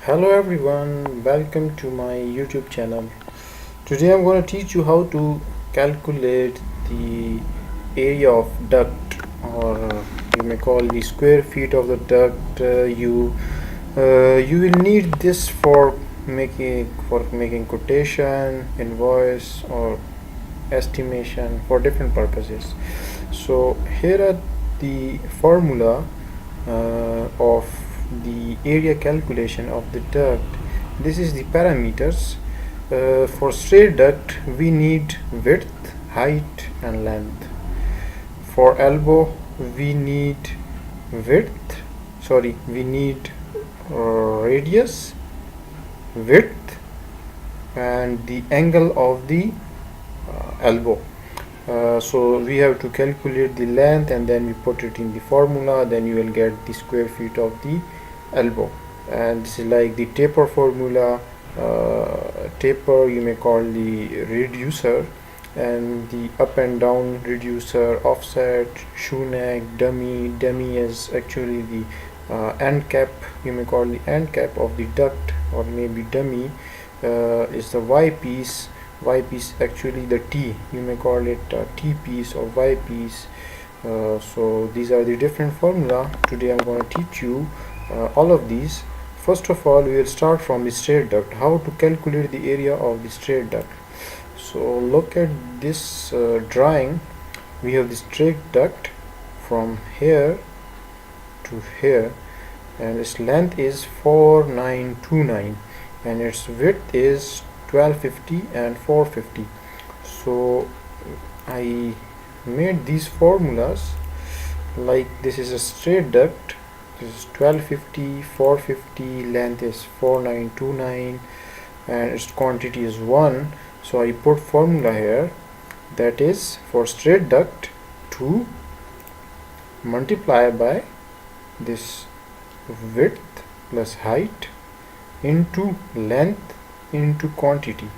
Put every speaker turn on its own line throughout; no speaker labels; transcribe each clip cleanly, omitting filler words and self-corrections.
Hello everyone, welcome to my YouTube channel. Today I'm going to teach you how to calculate the area of duct, or you may call the square feet of the duct. You will need this for making quotation, invoice, or estimation for different purposes. So here are the formula of the area calculation of the duct. This is the parameters. For straight duct we need width, height and length. For elbow we need radius, width and the angle of the elbow. So we have to calculate the length and then we put it in the formula, then you will get the square feet of the elbow. And this is like the taper formula. Taper you may call the reducer, and the up and down reducer, offset, shoe neck, dummy is actually the end cap, you may call the end cap of the duct, or maybe dummy is the Y piece. Y piece actually the T, you may call it T piece or Y piece. So these are the different formula. Today I'm going to teach you all of these. First of all, we will start from the straight duct. How to calculate the area of the straight duct. So look at this drawing. We have the straight duct from here to here, and its length is 4929 and its width is 1250 and 450. So I made these formulas like this is a straight duct. This is 1250, 450, length is 4929 and its quantity is 1. So I put formula here, that is for straight duct 2 multiply by this width plus height into length into quantity.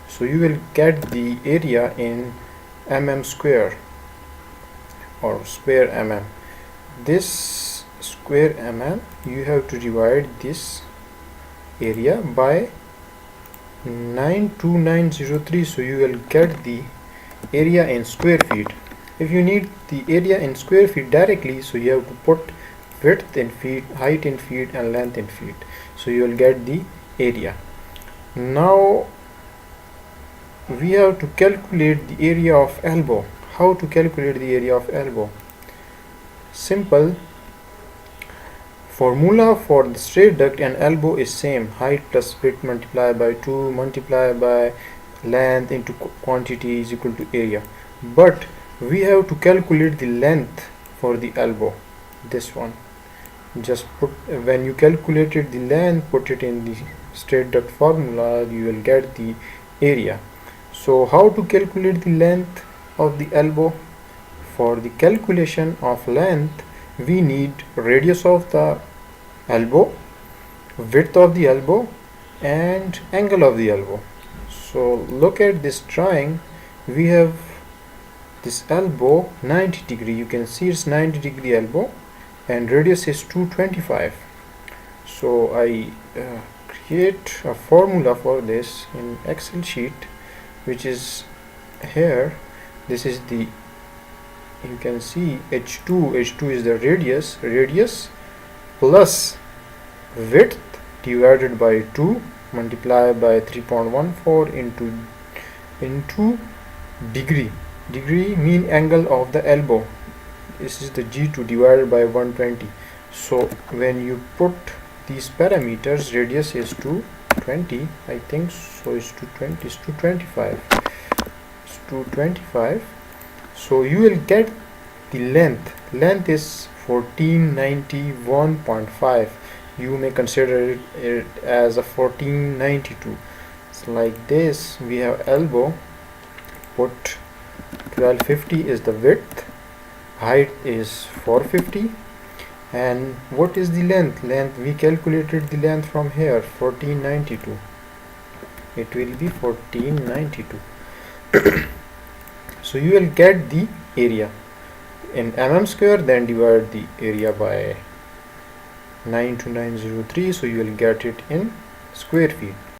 So you will get the area in mm square or square mm. This square mm, you have to divide this area by 92903, so you will get the area in square feet. If you need the area in square feet directly, so you have to put width in feet, height in feet and length in feet, so you will get the area. Now we have to calculate the area of elbow. How to calculate the area of elbow? Simple. Formula for the straight duct and elbow is same, height plus width multiplied by 2 multiplied by length into quantity is equal to area. But we have to calculate the length for the elbow. This one, just put, when you calculated the length, put it in the straight duct formula, you will get the area. So how to calculate the length of the elbow? For the calculation of length we need radius of the elbow, width of the elbow and angle of the elbow. So look at this drawing. We have this elbow 90 degree, you can see it's 90 degree elbow and radius is 225. So I create a formula for this in Excel sheet, which is here. This is the, you can see h2 is the radius plus width divided by 2 multiplied by 3.14 into degree mean angle of the elbow. This is the G2 divided by 120. So when you put these parameters, radius is 220, I think, so it's 220, it's 225, it's 225. So you will get the length is 1491.5. you may consider it as a 1492. So like this, we have elbow, put 1250 is the width, height is 450, and what is the length? We calculated the length from here, 1492. It will be 1492. So you will get the area in mm square, then divide the area by 92903, so you will get it in square feet.